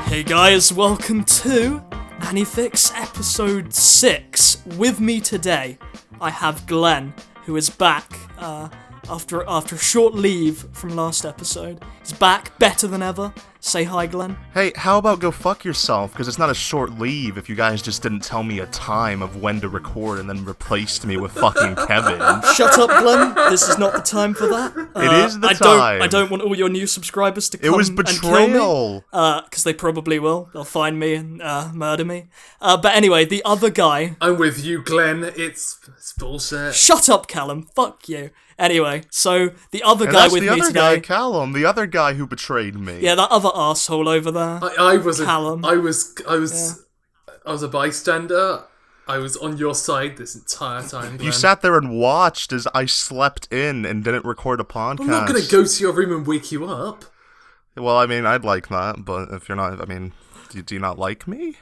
Hey guys, welcome to AniFix episode 6. With me today, I have Glen, who is back after a short leave from last episode. He's back, better than ever. Say hi, Glen. Hey, how about go fuck yourself? Because it's not a short leave if you guys just didn't tell me a time of when to record and then replaced me with fucking Kevin. Shut up, Glen. This is not the time for that. It is the time. I don't want all your new subscribers to come It was and kill betrayal. me. Because they probably will. They'll find me and murder me. But anyway, the other guy... I'm with you, Glen. It's bullshit. Shut up, Callum. Fuck you. Anyway, so the other guy with me today... the other guy, Callum, the other guy who betrayed me. Yeah, that other arsehole over there. I wasn't. Callum. I was a bystander. I was on your side this entire time, Glen. You sat there and watched as I slept in and didn't record a podcast. I'm not gonna go to your room and wake you up. Well, I mean, I'd like that, but if you're not, I mean, do you not like me?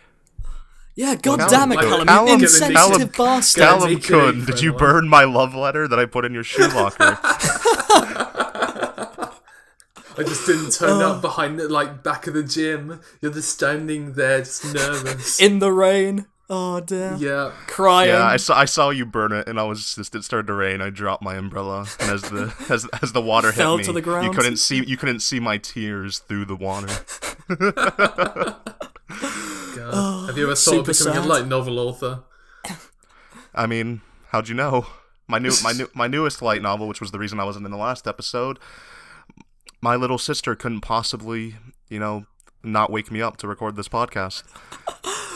Yeah, damn it, Callum, you insensitive bastard. Callum Kun, did you burn my love letter that I put in your shoe locker? I just didn't turn up behind the, back of the gym. You're just standing there, just nervous. In the rain. Oh, dear. Yeah. Crying. Yeah, I saw you burn it, and I was just, it started to rain. I dropped my umbrella, and as the water Fell hit me, to the ground. you couldn't see my tears through the water. God. Have you ever thought of becoming a light novel author? I mean, how'd you know? My newest light novel, which was the reason I wasn't in the last episode. My little sister couldn't possibly, not wake me up to record this podcast.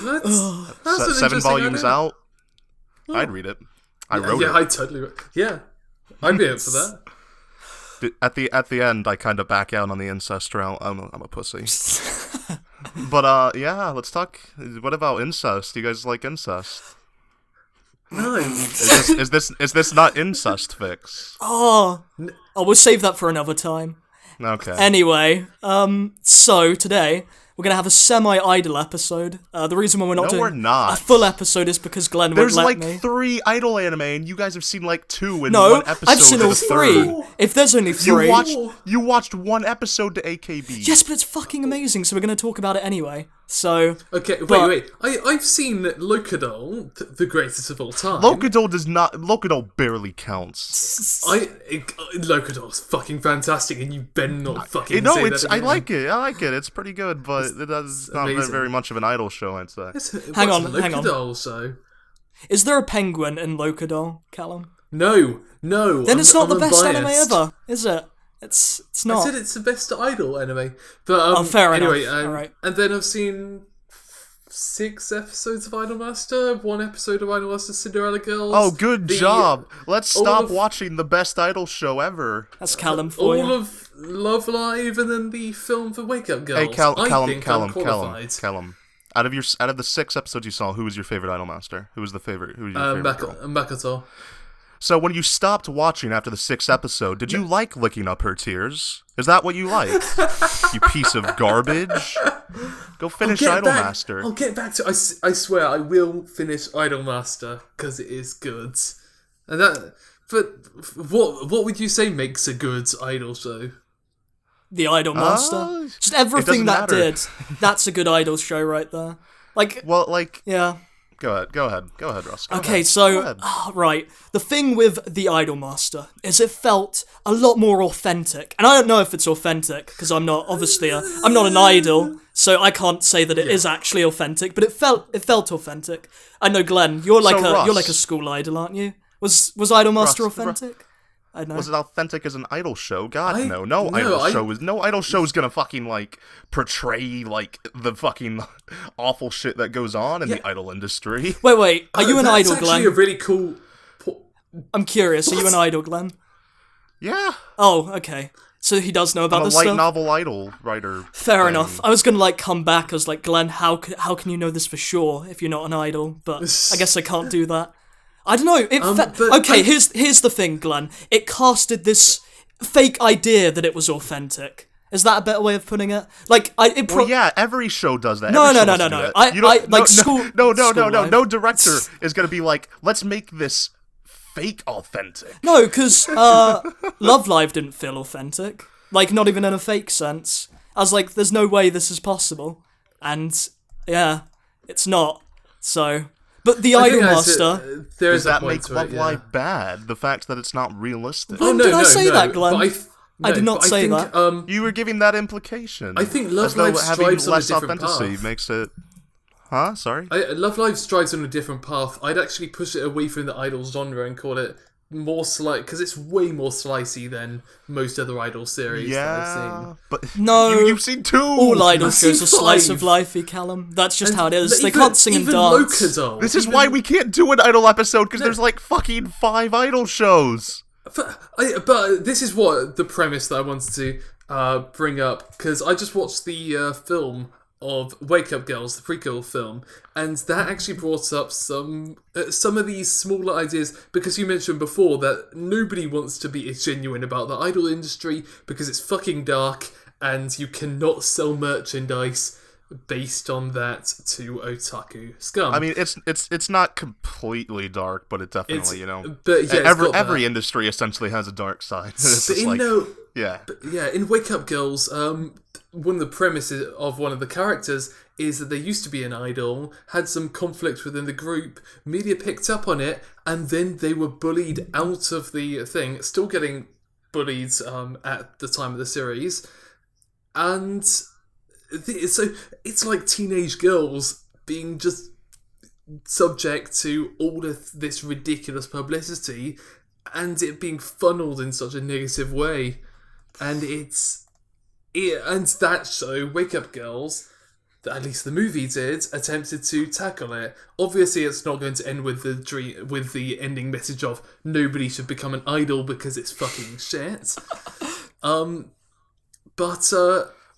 That's 7 volumes idea. out. Oh. I'd read it. I wrote it. Yeah, I totally. Yeah, I'd be up for that. At the end, I kind of back out on the incest route. I'm a pussy. But yeah, let's talk. What about incest? Do you guys like incest? No. Is this not incest fix? Oh, we'll save that for another time. Okay. Anyway, so today we're gonna have a semi-idol episode. The reason why we're not doing a full episode is because Glen won't let me. There's 3 idol anime, and you guys have seen 2 in no, one episode. I've seen all 3. Third. If there's only 3, you watched 1 episode to AKB. Yes, but it's fucking amazing. So we're gonna talk about it anyway. So okay, wait. I've seen Locodol, the greatest of all time. Locodol barely counts. Locodol's fucking fantastic, and you better not fucking say that again. I like it. It's pretty good, but it's not very much of an idol show, I'd say. Hang on. Locodol, so. Is there a penguin in Locodol, Callum? No. Then it's not the best anime unbiased. ever, is it? It's not. I said it's the best idol anime. But fair anyway, enough. Alright. And then I've seen 6 episodes of Idolmaster, 1 episode of Idolmaster Cinderella Girls. Oh, good job! Let's stop watching the best idol show ever. That's Callum for you. All of Love Live, and then the film for Wake Up Girls. Hey, Callum. Callum. Out of the 6 episodes you saw, who was your favorite Idolmaster? Who was your favorite girl? Makoto. So when you stopped watching after the 6th episode, did you like licking up her tears? Is that what you like? You piece of garbage. Go finish Idolmaster. I'll get back to. I swear I will finish Idolmaster because it is good. And that. But what would you say makes a good idol show? The Idolmaster. Just everything that did. That's a good idol show right there. Yeah. Go ahead, Russ. Okay, so, right, the thing with the Idolmaster is it felt a lot more authentic, and I don't know if it's authentic, because I'm not an idol, so I can't say that it is actually authentic, but it felt authentic. I know, Glen, you're like a school idol, aren't you? Was Idolmaster authentic? I don't know. Was it authentic as an idol show? God, no. No idol show is gonna fucking, portray, the fucking awful shit that goes on in the idol industry. Wait, are you an idol, Glen? That's actually a really cool... I'm curious, are you an idol, Glen? Yeah. Oh, okay. So he does know about this stuff? I'm a light novel idol writer. Fair enough. I was gonna, come back, I was like, Glen, how can you know this for sure if you're not an idol? But I guess I can't do that. I don't know. Here's the thing, Glen. It casted this fake idea that it was authentic. Is that a better way of putting it? Yeah, every show does that. No. No director is gonna be like, let's make this fake authentic. No, because Love Live didn't feel authentic. Like, not even in a fake sense. I was like, there's no way this is possible. And, yeah, it's not. So... But the Idolmaster... Does that make Love Live bad? The fact that it's not realistic? When did I say that, Glen? I did not say that. You were giving that implication. I think Love Live strives on a different path. Makes it... Huh? Sorry? Love Live strives on a different path. I'd actually push it away from the idol genre and call it more because it's way more slicey than most other idol series that I've seen. But no, you've seen 2. All idol shows are slice of lifey, Callum. That's just how it is. They can't sing and dance. Locodol, this is why we can't do an idol episode, because there's like fucking 5 idol shows. But this is what the premise that I wanted to bring up, because I just watched the film of Wake Up Girls, the prequel film, and that actually brought up some of these smaller ideas, because you mentioned before that nobody wants to be genuine about the idol industry because it's fucking dark and you cannot sell merchandise based on that to otaku scum. I mean, it's not completely dark, but it definitely, But yeah, every industry essentially has a dark side. In Wake Up Girls, one of the premises of one of the characters is that there used to be an idol, had some conflict within the group, media picked up on it, and then they were bullied out of the thing, still getting bullied at the time of the series, and so it's like teenage girls being just subject to all of this ridiculous publicity and it being funneled in such a negative way, and and that show, Wake Up Girls, at least the movie did, attempted to tackle it. Obviously, it's not going to end with the ending message of nobody should become an idol because it's fucking shit. Well,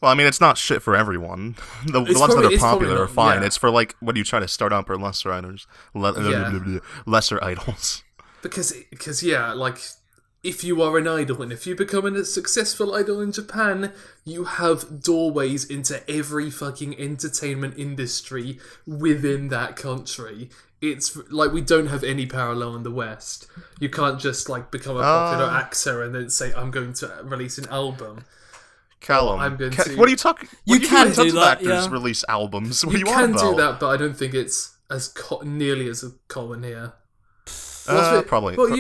I mean, it's not shit for everyone. The ones that are popular are fine. Yeah. It's for like when you try to start up or lesser idols, lesser idols. Because like, if you are an idol and if you become a successful idol in Japan, you have doorways into every fucking entertainment industry within that country. It's like we don't have any parallel in the West. You can't just like become a popular actor and then say, I'm going to release an album. Callum, what are you talking? You can do that. Actors release albums. What you can do that, but I don't think it's as nearly as common here. Probably not.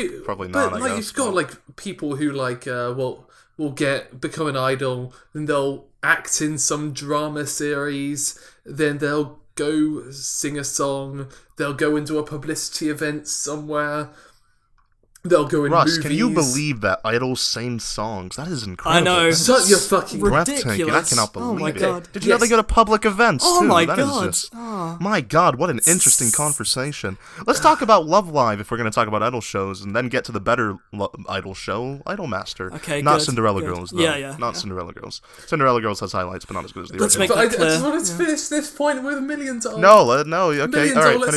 But I like, guess. You've got like people who like will become an idol, and they'll act in some drama series. Then they'll go sing a song. They'll go into a publicity event somewhere. They'll go in Russ, movies. Can you believe that idols sing songs? That is incredible. I know. Shut your fucking breathtaking. I cannot believe it. God. Did you know they go to public events too? Oh my that god. Is just, my god, what an interesting conversation. Let's talk about Love Live if we're going to talk about idol shows, and then get to the better idol show, Idolmaster. Okay, not good, Cinderella good. Girls though. Not Cinderella Girls. Cinderella Girls has highlights, but not as good as the Let's original. make that clear. I just wanted to finish this point with Million Dollars. No, okay, all right.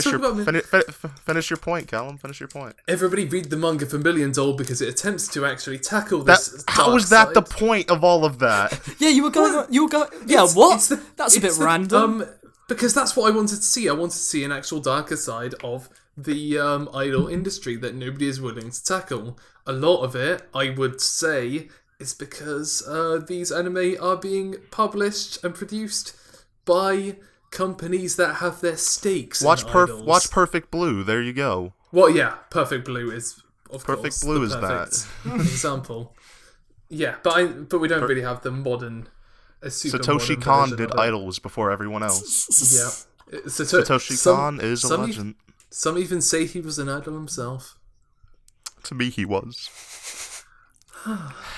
Finish your point, Callum. Finish your point. Everybody read the manga for Million Dollars because it attempts to actually tackle this. How is that the point of all of that? Yeah, you were going. Yeah, what? That's a bit random. Because that's what I wanted to see. I wanted to see an actual darker side of the idol industry that nobody is willing to tackle. A lot of it, I would say, is because these anime are being published and produced by companies that have their stakes in idols. Watch Perfect Blue. There you go. Well, yeah, Perfect Blue is. Of Perfect course, Blue is that example. Yeah, but we don't really have the modern. Satoshi Kon did idols before everyone else. Yeah, Satoshi Kon is a legend. Some even say he was an idol himself. To me, he was.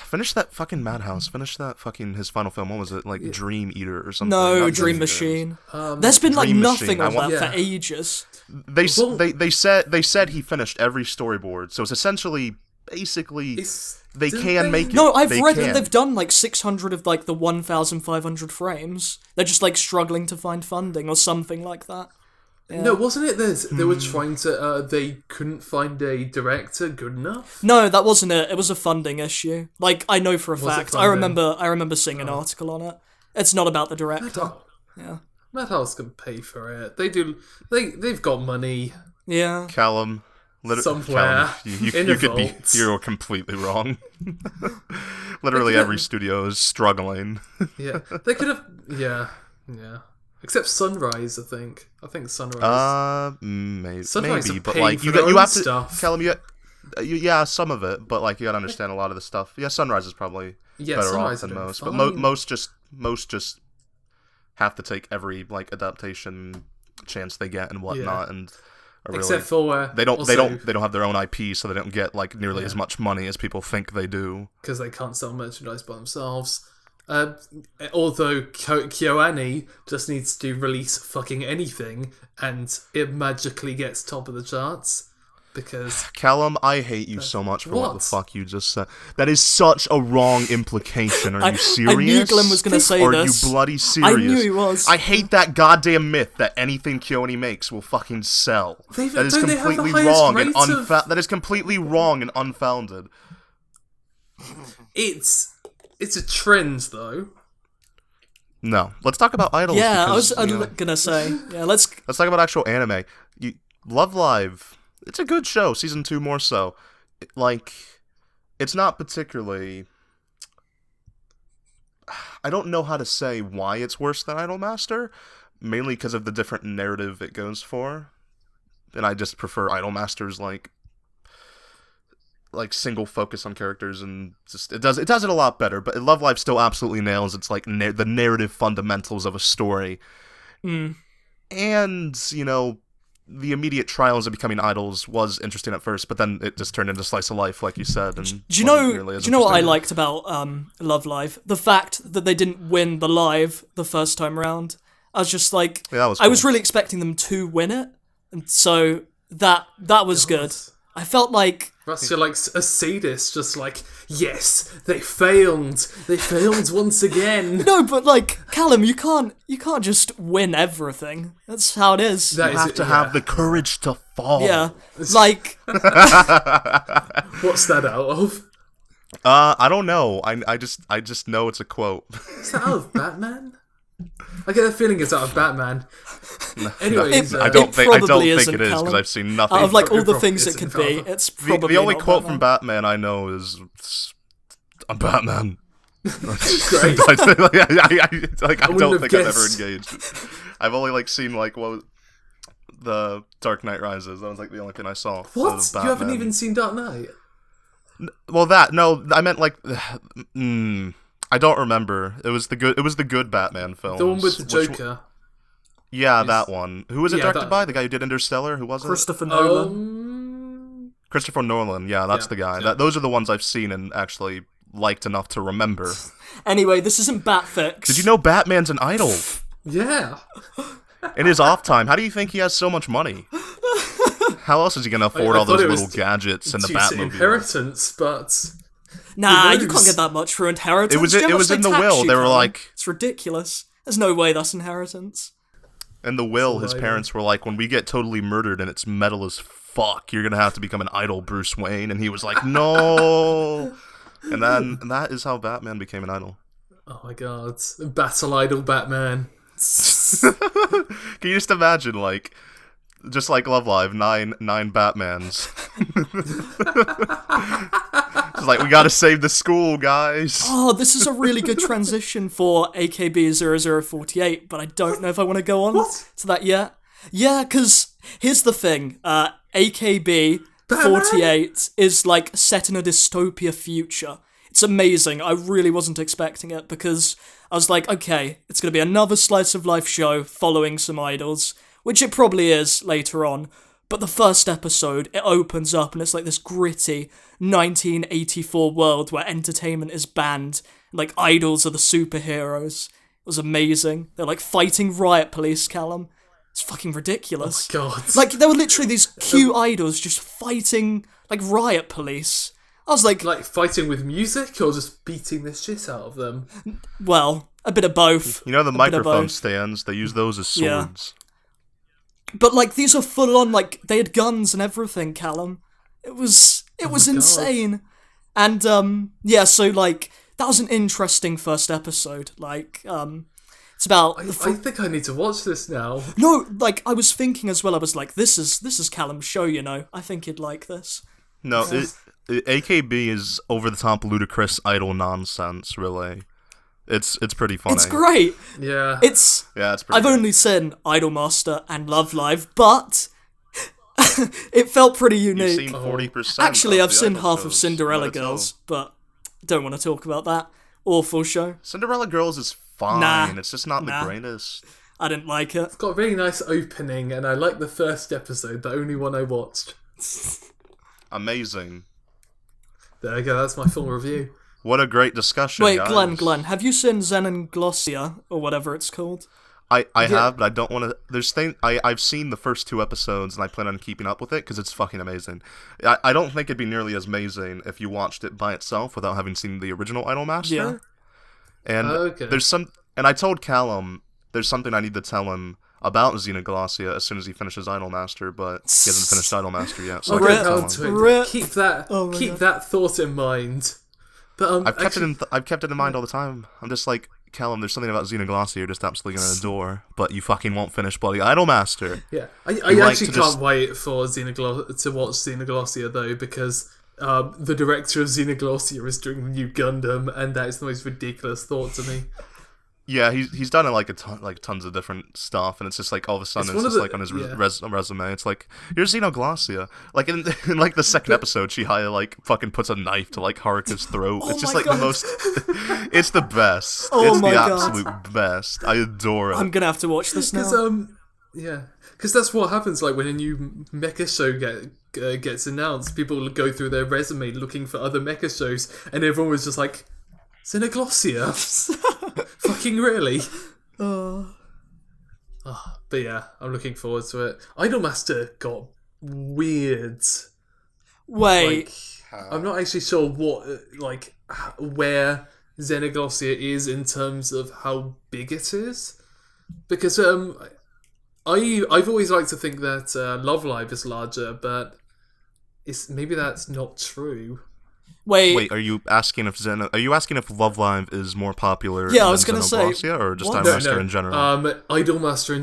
Finish that fucking Madhouse. Finish that fucking his final film. What was it, like Dream Eater or something? No, Dream Machine. There's been like nothing on that for ages. They said he finished every storyboard, so it's essentially basically they can make it. No, I've read that they've done like 600 of like the 1,500 frames. They're just like struggling to find funding or something like that. Yeah. No, wasn't it this? They were trying to, they couldn't find a director good enough? No, that wasn't it. It was a funding issue. Like, I know for a fact. I remember seeing an article on it. It's not about the director. Madhouse can pay for it. They've got money. Yeah. Somewhere. Callum, you're completely wrong. Literally every studio is struggling. Yeah, they could have. Yeah. Except Sunrise, I think. Sunrise. Maybe, but paying like for you their you own have stuff. to, Callum. Yeah, some of it, but like you gotta understand a lot of the stuff. Yeah, Sunrise is probably better Sunrise off than are most, fine. but most just have to take every like adaptation chance they get and whatnot, and are really, Except for they don't have their own IP, so they don't get like nearly as much money as people think they do because they can't sell merchandise by themselves. Although KyoAni just needs to release fucking anything and it magically gets top of the charts. Because Callum, I hate you so much for what the fuck you just said. That is such a wrong implication. Are you serious? I knew Glen was going to say this. Are you bloody serious? I knew he was. I hate that goddamn myth that anything KyoAni makes will fucking sell. That is completely wrong and that is completely wrong and unfounded. It's a trend, though. No, let's talk about idols. Yeah, because, I was gonna say. Yeah, let's talk about actual anime. Love Live. It's a good show. Season 2 more so. Like, it's not particularly. I don't know how to say why it's worse than Idolmaster, mainly because of the different narrative it goes for, and I just prefer Idolmaster's like single focus on characters, and just it does it a lot better. But Love Live still absolutely nails its like the narrative fundamentals of a story, and the immediate trials of becoming idols was interesting at first, but then it just turned into slice of life, like you said. And do you know what I liked about Love Live? The fact that they didn't win the live the first time around. I was just like, that was cool. I was really expecting them to win it, and so that was good. I felt like Russ, you're like a sadist, just like, yes, they failed once again. No, but like, Callum, you can't just win everything. That's how it is. You have to have the courage to fall. Yeah, like. What's that out of? I don't know. I just know it's a quote. Is that out of Batman? I get a feeling it's out of Batman. Anyways, I don't think it is Callum. because I've seen nothing. Out of like all the things it could be, it's probably the only not quote Batman. from Batman I know is "I'm Batman." Great. I don't think I've ever engaged. I've only like seen like the Dark Knight Rises. That was like the only thing I saw. What? You haven't even seen Dark Knight? Well, I meant like. I don't remember. It was the good Batman film. The one with the Joker. That one. Who was it directed by? The guy who did Interstellar? Who was it? Christopher Nolan. Christopher Nolan. Yeah, that's the guy. Yeah. Those are the ones I've seen and actually liked enough to remember. Anyway, this isn't Batfix. Did you know Batman's an idol? Yeah. In his off time, how do you think he has so much money? How else is he gonna afford all those little gadgets and the Batmobile? Inheritance, but. Nah, you can't get that much for inheritance. It was in the will. They were like... It's ridiculous. There's no way that's inheritance. In the will, his parents were like, when we get totally murdered and it's metal as fuck, you're gonna have to become an idol, Bruce Wayne. And he was like, no! And that is how Batman became an idol. Oh my god. Battle idol Batman. Can you just imagine, like... Just like Love Live, nine Batmans. It's like, we gotta save the school, guys. Oh, this is a really good transition for AKB0048, but I don't know if I want to go on to that yet. Yeah, because here's the thing. AKB48 is like set in a dystopia future. It's amazing. I really wasn't expecting it because I was like, okay, it's going to be another slice of life show following some idols. Which it probably is later on, but the first episode, it opens up and it's like this gritty 1984 world where entertainment is banned, and like idols are the superheroes. It was amazing. They're like fighting riot police, Callum. It's fucking ridiculous. Oh my god. Like, there were literally these cute idols just fighting like riot police. I was like... Like fighting with music or just beating the shit out of them? Well, a bit of both. You know the microphone stands? They use those as swords. Yeah. But, like, these are full-on, like, they had guns and everything, Callum. It was insane. And, so, like, that was an interesting first episode. Like, it's about... I think I need to watch this now. No, like, I was thinking as well, I was like, this is Callum's show, you know. I think he'd like this. No, AKB is over the top, ludicrous idol nonsense. Really, it's pretty funny. It's great. Yeah. It's It's pretty. I've only seen Idolmaster and Love Live, but it felt pretty unique. You've seen 40%. Actually, of I've the seen idol half of shows. Cinderella Might as well. Girls, but don't want to talk about that. Awful show. Cinderella Girls is fine. Nah. It's just not Nah. the greatest. I didn't like it. It's got a really nice opening, and I like the first episode, the only one I watched. Amazing. There we go, that's my full review. What a great discussion, Wait, guys. Glen, have you seen Xenoglossia, or whatever it's called? I have, but I don't want to. I've seen the first 2 episodes, and I plan on keeping up with it because it's fucking amazing. I don't think it'd be nearly as amazing if you watched it by itself without having seen the original Idolmaster. Yeah. And Okay. and I told Callum there's something I need to tell him about Xenoglossia as soon as he finishes Idolmaster, but he hasn't finished Idolmaster yet. So I Okay, can't I'll tell do him. it. Rip. Keep that thought in mind. But I've kept it in mind all the time. I'm just like, Callum, there's something about Xenoglossia you're just absolutely gonna adore, but you fucking won't finish bloody Idolmaster. Yeah, I like actually to can't just- wait for to watch Xenoglossia though, because the director of Xenoglossia is doing the new Gundam, and that is the most ridiculous thought to me. Yeah, he's done like tons of different stuff, and it's just like all of a sudden It's it's one of just the- like on his yeah. resume. It's like, here's Xenoglossia. Like in like the second episode, she like fucking puts a knife to like Haruka's throat. It's just my like God. the most. It's the best. Oh it's my the God. absolute best. I adore it. I'm gonna have to watch this Because now. because that's what happens. Like when a new mecha show gets announced, people will go through their resume looking for other mecha shows, and everyone was just like, Xenoglossia, fucking really? But yeah, I'm looking forward to it. Idolmaster got weird. Wait, Like, I'm not actually sure where Xenoglossia is in terms of how big it is, because I've always liked to think that Love Live is larger, but maybe that's not true. wait. Are you asking if Love Live is more popular? Yeah, I than was gonna say, Xenoglossia, or just what? Idolmaster in general? Idolmaster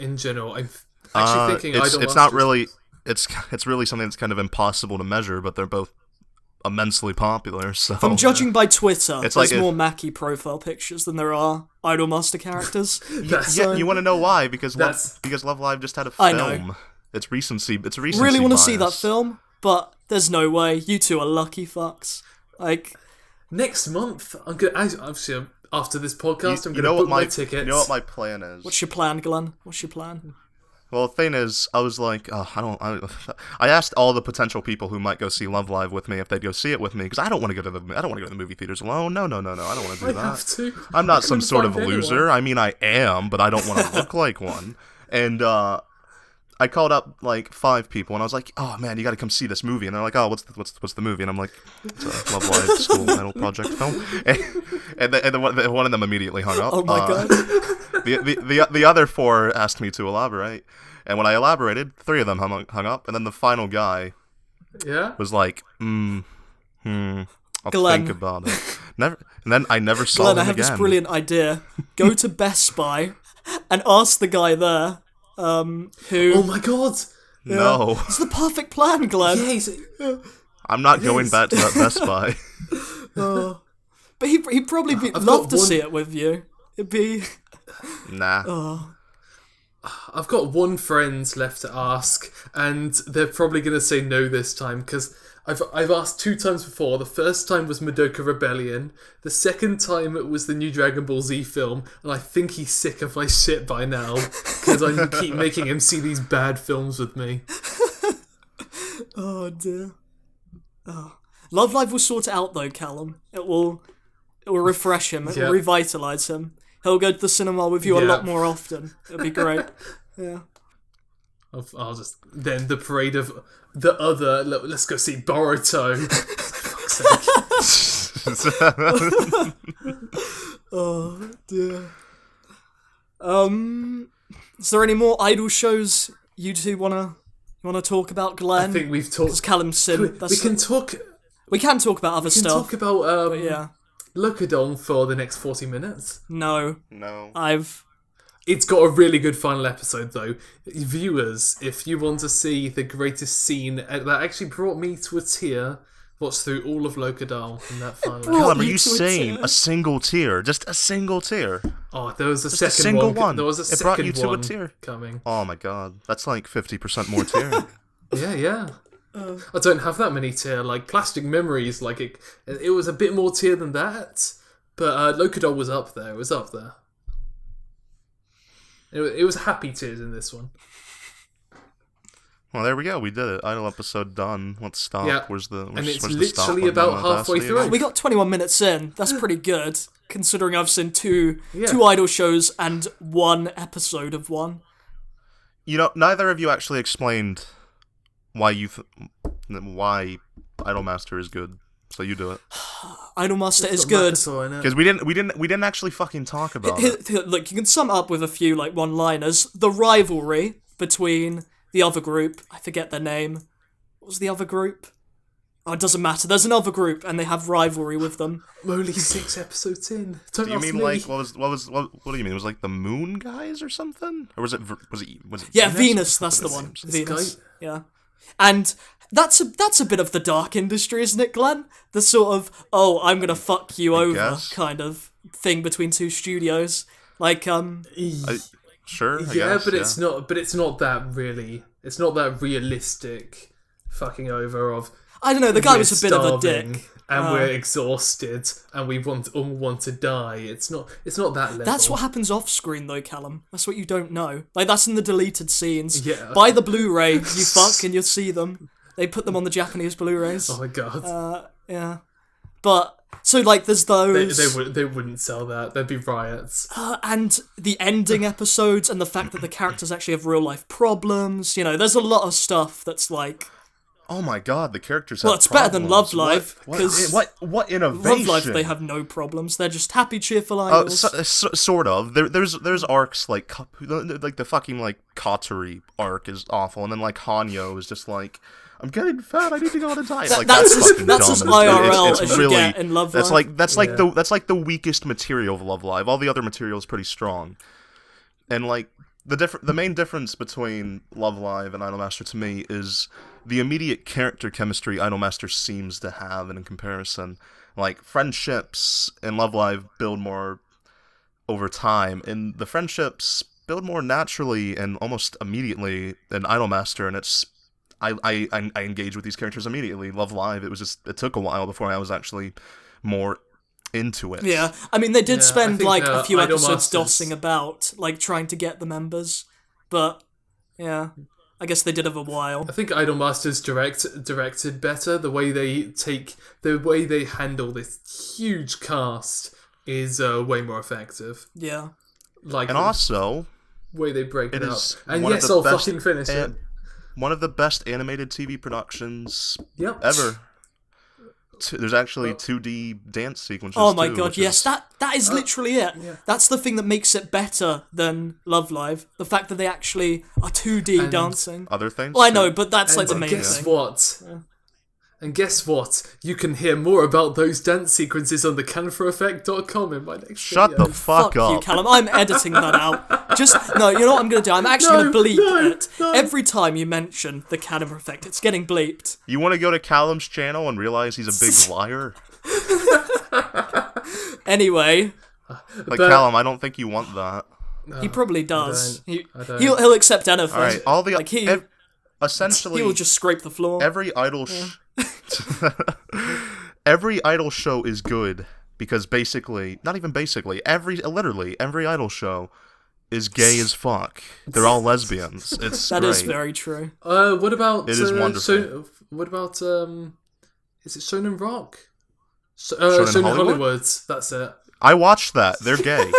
in general. I'm actually thinking Idolmaster. It's not really. It's really something that's kind of impossible to measure, but they're both immensely popular. So From judging by Twitter, It's there's like more Mackie profile pictures than there are Idolmaster characters. yeah, you want to know why? Because That's- because Love Live just had a I film. know. It's recency. It's recency. Really want to see that bias. film, but there's no way. You two are lucky fucks. Like, Next month, I'm gonna obviously after this podcast, I'm You gonna know book what my my tickets. You know what my plan is. what's your plan, Glen? What's your plan? Well, the thing is, I was like, I asked all the potential people who might go see Love Live with me if they'd go see it with me, because I don't want to go to the movie theaters alone. No, I don't want to do I that. have to. I'm I not some couldn't sort of find loser. anyone. I mean, I am, but I don't want to look like one. And I called up like 5 people, and I was like, "Oh man, you got to come see this movie." And they're like, "Oh, what's the movie?" And I'm like, "It's a Love Live school idol project film." And then one of them immediately hung up. Oh my god. The other 4 asked me to elaborate, and when I elaborated, 3 of them hung up, and then the final guy Yeah. was like, I'll Glen. think about it. Never, and then I never saw Glen, him I have again. this brilliant idea. Go to Best Buy and ask the guy there, who... Oh my god. No, It's the perfect plan, Glen. Yeah, he's, I'm not going is. back to that Best Buy. But he'd probably I've love got to one- see it with you. It'd be... Nah. I've got one friend left to ask, and they're probably going to say no this time, because I've asked 2 times before. The first time was Madoka Rebellion. The second time it was the new Dragon Ball Z film, and I think he's sick of my shit by now, because I keep making him see these bad films with me. Oh dear. Oh. Love Live will sort it out though, Callum. It will refresh him. It will Yeah. revitalise him. He'll go to the cinema with you a Yeah. lot more often. It'll be great. Yeah. I'll just... Then the parade of the other... Let's go see Boruto. For fuck's sake. Oh dear. Is there any more idol shows you two wanna talk about, Glen? I think we've talked... Because Callum's sin. We can talk... We can talk about other We can stuff. talk about Yeah. Locodol for the next 40 minutes. No. No. It's got a really good final episode, though. Viewers, if you want to see the greatest scene that actually brought me to a tear watched through all of Locodol in that final. Callum, are you you to a saying tier. a single tier? Just a single tier? Oh, there was a Just second a single one. There was a It second brought you to a one tier. coming. Oh my god, that's like 50% more tier. Yeah. I don't have that many tier. Like Plastic Memories, like it was a bit more tier than that. But Locodol was up there. It was up there. It was happy tears in this one. Well, there we go. We did it. Idol episode done. Let's stop. Yeah. Where's the And it's where's the stop literally button about on halfway Audacity through. again? We got 21 minutes in. That's pretty good, considering I've seen two Yeah. idol shows and one episode of one. You know, neither of you actually explained why why Idolmaster is good. So you do it. Idolmaster is Got good. Makato in it. Because we didn't actually fucking talk about it. Look, you can sum it up with a few like one-liners. The rivalry between the other group. I forget their name. What was the other group? Oh, it doesn't matter. There's another group, and they have rivalry with them. I'm only 6 episodes in. Don't Do you ask mean me. like what do you mean? It was like the Moon guys or something? Or was it Yeah, Venus? Venus. That's the What one. names? Venus. Sky- Yeah, and that's a bit of the dark industry, isn't it, Glen? The sort of I'm gonna fuck you over guess. kind of thing between two studios. Like Sure. I Yeah, guess, but it's not. But it's not that really. It's not that realistic. Fucking over of. I don't know. The guy we're was a bit of a starving dick. and we're exhausted, and we all want to die. It's not that level. That's what happens off screen, though, Callum. That's what you don't know. Like that's in the deleted scenes. Yeah. Buy the Blu-ray, you fuck, and you'll see them. They put them on the Japanese Blu-rays. Oh my god. Yeah, but so like there's those. They wouldn't sell that. There'd be riots. And the ending episodes and the fact that the characters actually have real life problems. You know, there's a lot of stuff that's like. Oh my god, the characters Well, have it's better than problems. Love Live, 'cause What innovation? Love Life, they have no problems. They're just happy, cheerful Oh, idols. sort of. There's arcs like the fucking like Katori arc is awful, and then like Hanyo is just like, I'm getting fat. I need to go on a diet. Like that's fucking as dumb. IRL It's as you really, get in Love that's Live. that's like the weakest material of Love Live. All the other material is pretty strong, and like the main difference between Love Live and Idolmaster to me is the immediate character chemistry Idolmaster seems to have, and in comparison, like friendships in Love Live build more over time, and the friendships build more naturally and almost immediately in Idolmaster, and it's I engage with these characters immediately. Love Live, it took a while before I was actually more into it. Yeah, I mean, they did Yeah, I spend think, like a few episodes Idolmasters- dossing about, like trying to get the members, but yeah, I guess they did have a while. I think Idolmasters directed better. The way they handle this huge cast is way more effective. Yeah, Like And also, the way they break it, it up. is And one of yes, the I'll best fucking finish it. one of the best animated TV productions Yep. ever. There's actually 2D dance sequences. oh my too, god, which yes, is- that is literally it. yeah. That's the thing that makes it better than Love Live. The fact that they actually are 2D And dancing. other things. Well, I too. know, but that's like the And main guess thing. what? And guess what? You can hear more about those dance sequences on TheCanipaEffect.com in my next Shut video. the fuck you, up. Callum. I'm editing that out. Just no. You know what I'm gonna do? I'm actually No, gonna bleep no, it no. every time you mention the Canada effect. It's getting bleeped. You want to go to Callum's channel and realize he's a big liar? Anyway, Like, But- Callum, I don't think you want that. he probably does. I don't. He'll accept anything. Alright, all the... like he essentially, will just scrape the floor. every idol... every idol show is good, because basically... Not even basically. Literally, every idol show is gay as fuck. They're all lesbians. It's That great. is very true. What about? It is wonderful. What about? Is it Shonen Rock? Shonen Shonen Hollywood? Hollywood. That's it. I watched that. They're gay.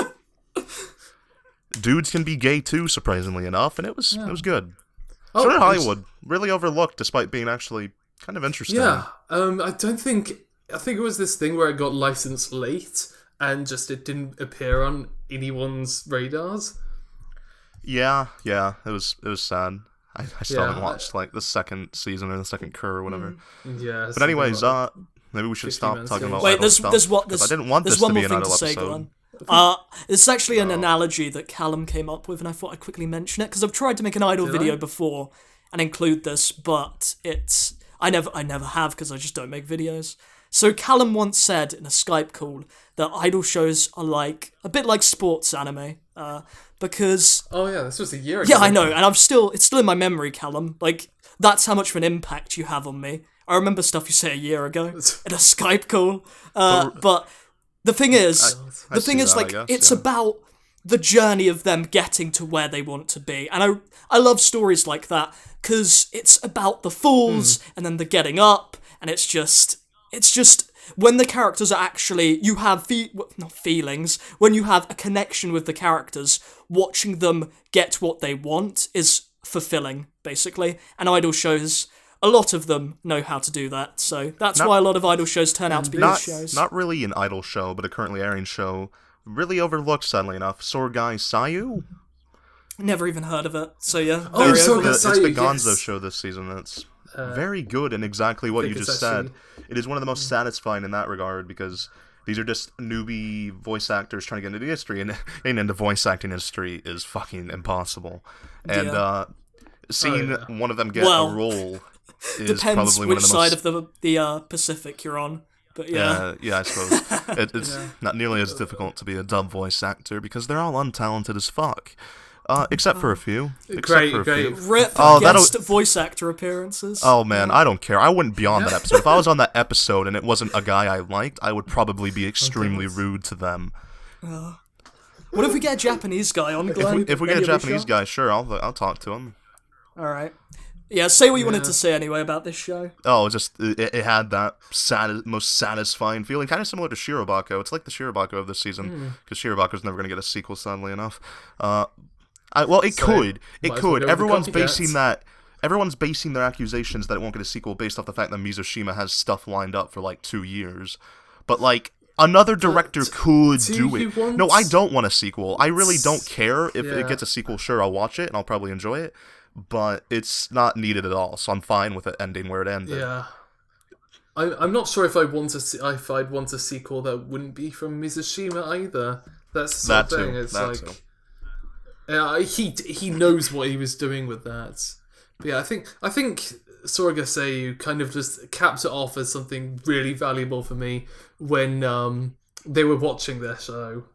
Dudes can be gay too, surprisingly enough, and it was good. Oh, Shonen it's- Hollywood, really overlooked, despite being actually kind of interesting. Yeah. I don't think. I think it was this thing where it got licensed late and just it didn't appear on anyone's radars. Yeah, it was sad. I still Yeah, haven't watched like the second season or the second cur or whatever. Yeah. But anyways, maybe we should 50 stop minutes talking ago. about Wait, idol there's stuff, what 'cause there's I didn't want there's this one to be more an thing idol to say, episode. Glenn. It's actually an analogy that Callum came up with, and I thought I'd quickly mention it because I've tried to make an idol video before and include this, but I never have because I just don't make videos. So Callum once said in a Skype call that idol shows are like a bit like sports anime, because Oh yeah, this was a year ago. yeah, I know, and it's still in my memory, Callum. Like that's how much of an impact you have on me. I remember stuff you said a year ago in a Skype call. But the thing is, it's about the journey of them getting to where they want to be, and I love stories like that because it's about the falls and then the getting up, and it's just when the characters are actually, you have not feelings, when you have a connection with the characters, watching them get what they want is fulfilling, basically. And idol shows, a lot of them know how to do that, so that's why a lot of idol shows turn out to be good shows. Not really an idol show, but a currently airing show, really overlooked, sadly enough. Soregai Seiyuu? Never even heard of it, so yeah. It's the Gonzo show this season. It's very good in exactly what you just said. It is one of the most satisfying in that regard, because these are just newbie voice actors trying to get into the industry, and getting into the voice acting industry is fucking impossible. And seeing one of them get a role is depends probably one of the most... side of the Pacific you're on. But yeah, I suppose. It's not nearly as difficult to be a dub voice actor, because they're all untalented as fuck. Except for a few. Great. Rip guest voice actor appearances. Oh man, I don't care. I wouldn't be on that episode. If I was on that episode and it wasn't a guy I liked, I would probably be extremely rude to them. What if we get a Japanese guy on, Glen? If we get a Japanese guy, sure, I'll talk to him. Alright. Yeah, say what you wanted to say anyway about this show. Oh, just, it had that most satisfying feeling, kind of similar to Shirobako. It's like the Shirobako of this season, because Shirobako's never going to get a sequel, sadly enough. It could. Everyone's basing their accusations that it won't get a sequel based off the fact that Mizushima has stuff lined up for like 2 years. But like, another director could do it. No, I don't want a sequel. I really don't care if it gets a sequel. Sure, I'll watch it and I'll probably enjoy it. But it's not needed at all, so I'm fine with it ending where it ended. Yeah. I'm not sure if I'd want a sequel that wouldn't be from Mizushima either. That's the sort of thing. It's like... he knows what he was doing with that. But yeah, I think Soregai Seiyuu kind of just capped it off as something really valuable for me when they were watching their show,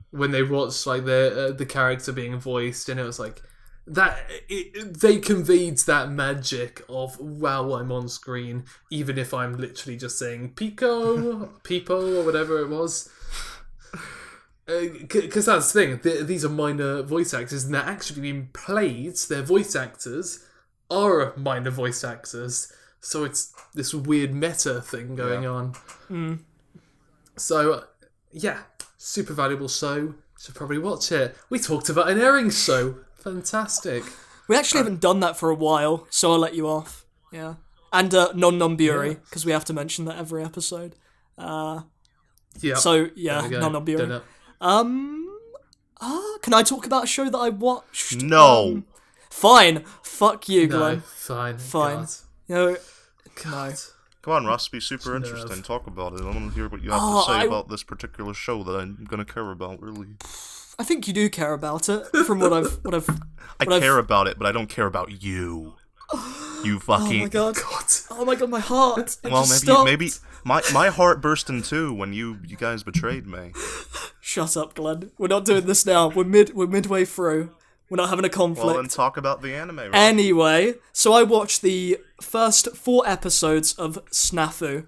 when they watched like the character being voiced, and it was like they conveyed that magic of, wow, I'm on screen, even if I'm literally just saying Pico or whatever it was. Because that's the thing, these are minor voice actors, and they're actually being played. Their voice actors are minor voice actors, so it's this weird meta thing going on. So, yeah, super valuable show. Should probably watch it. We talked about an airing show. Fantastic. We actually haven't done that for a while, so I'll let you off. Yeah, and Non Biyori, because we have to mention that every episode. Yeah. So yeah, Non Biyori. Can I talk about a show that I watched? No. Fine. Fuck you, Glen. No, fine. God. No. God. Come on, Russ, be super interesting. Talk about it. I want to hear what you have to say about this particular show that I'm going to care about, really. I think you do care about it, from what I've... I care about it, but I don't care about you. You fucking... Oh my god. Oh my god, my heart. Maybe my heart burst in two when you guys betrayed me. Shut up, Glen. We're not doing this now. We're midway through. We're not having a conflict. Well, then talk about the anime, right? Anyway, so I watched the first 4 episodes of Snafu.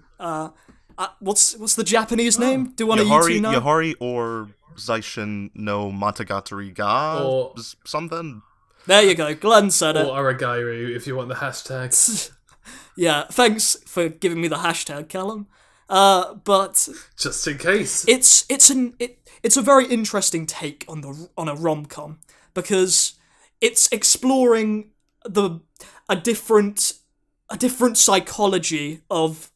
What's the Japanese name? Do one of you two know? Yahari or Zaishin no Matagatari ga or something. There you go. Glen said it. Or Aragairu, if you want the hashtag. Yeah, thanks for giving me the hashtag, Callum. But just in case, it's a very interesting take on a rom-com, because it's exploring a different psychology of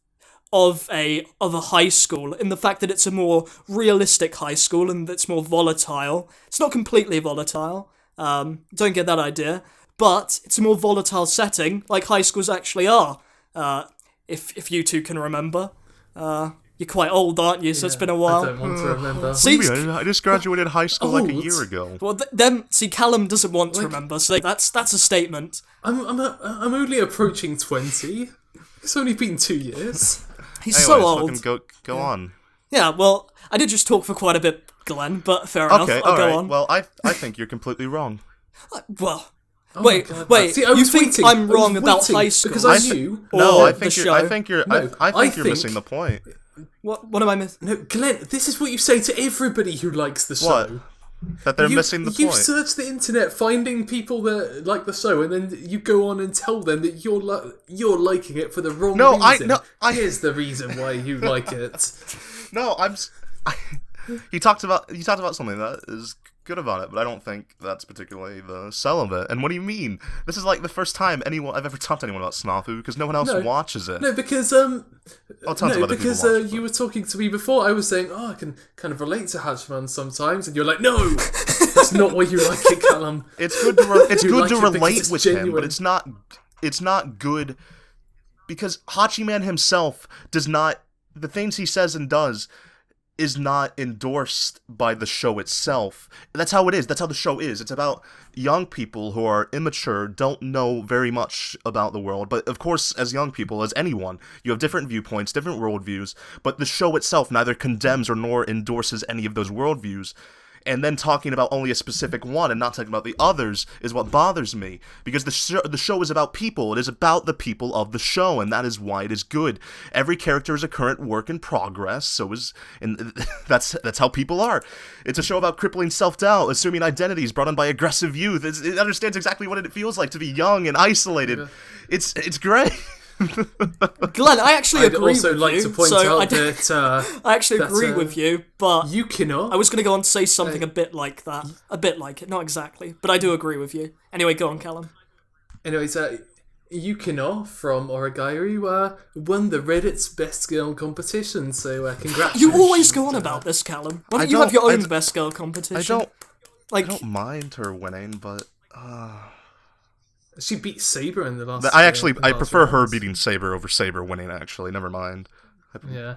a high school, in the fact that it's a more realistic high school and it's more volatile. It's not completely volatile. Don't get that idea, but it's a more volatile setting, like high schools actually are. If you two can remember, you're quite old, aren't you? So it's been a while. I don't want to remember. See, I just graduated high school like a year ago. Well, see, Callum doesn't want to remember, so that's a statement. I'm only approaching 20. It's only been 2 years. He's Anyways, so old. fucking go on. Yeah, well, I did just talk for quite a bit, Glen, but fair enough. Okay, I'll go alright. on. Well, I think you're completely wrong. Well, Oh my wait. God. See, I You was think waiting. I'm I was wrong about waiting high school? because I knew. No, Or I the think show? I think you're think- missing the point. What am I missing? No, Glenn, this is what you say to everybody who likes the What? show. That they're missing the You point. search the internet, finding people that like the show, and then you go on and tell them that you're liking it for the wrong reason. Here's the reason why you like it. No, he talked about something that is good about it, but I don't think that's particularly the sell of it. And what do you mean? This is like the first time I've ever talked to anyone about Snafu because no one else watches it. No, because tons of other people watch it, you were talking to me before. I was saying, I can kind of relate to Hachiman sometimes, and you're like, no, that's not why you like it, Callum. It's good to like it because relate it's with genuine. him, but it's not good because Hachiman himself does not, the things he says and does is not endorsed by the show itself. That's how it is. That's how the show is. It's about young people who are immature, don't know very much about the world. But of course, as young people, as anyone, you have different viewpoints, different worldviews. But the show itself neither condemns or nor endorses any of those worldviews. And then talking about only a specific one and not talking about the others is what bothers me. Because the show is about people. It is about the people of the show, and that is why it is good. Every character is a current work in progress, and that's how people are. It's a show about crippling self-doubt, assuming identities brought on by aggressive youth. It understands exactly what it feels like to be young and isolated. Yeah. It's great. Glenn, I actually agree with you. I'd also like to point out that... I actually agree with you, but... You cannot... I was going to go on and say something a bit like that. A bit like it, not exactly, but I do agree with you. Anyway, go on, Callum. Anyways, Yukino from Origairu won the Reddit's Best Girl competition, so congratulations. You always go on about this, Callum. Why don't you have your own Best Girl competition? I don't mind her winning, but... She beat Saber in the last. I prefer her beating Saber over Saber winning. Actually, never mind. Yeah,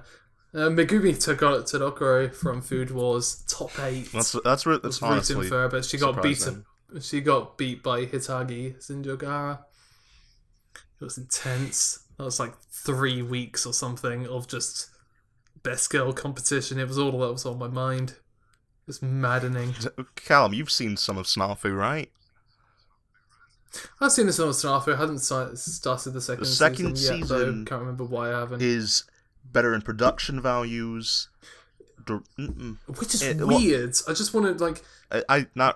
Megumi Tadokoro from Food Wars top 8. That's was honestly rooting for her, but she got surprising. She got beat by Hitagi Zinjogara. It was intense. That was like 3 weeks or something of just Best Girl competition. It was all that was on my mind. It was maddening. Callum, you've seen some of Snafu, right? I've seen this on Snafu. I hadn't started the second season yet, though. Can't remember why I haven't. Is better in production values. Which is weird. I just wanted, like...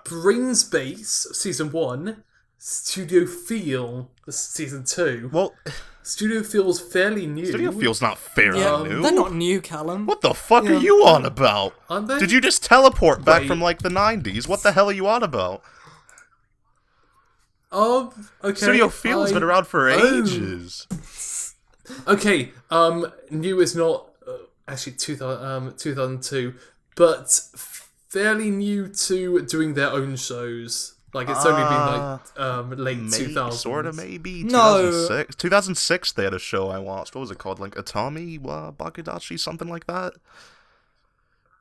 Brains Base, Season 1. Studio Feel, Season 2. Well... Studio Feel's fairly new. Studio Feel's not fairly new. They're not new, Callum. What the fuck are you on about? Aren't they? Did you just teleport back from, like, the 90s? What the hell are you on about? Okay. Studio Feel's been around for ages. Okay, new is not actually 2002, but fairly new to doing their own shows. Like it's only been like late 2000s. Sort of, maybe. No. 2006 they had a show I watched. What was it called? Like Atami Bakudashi, something like that.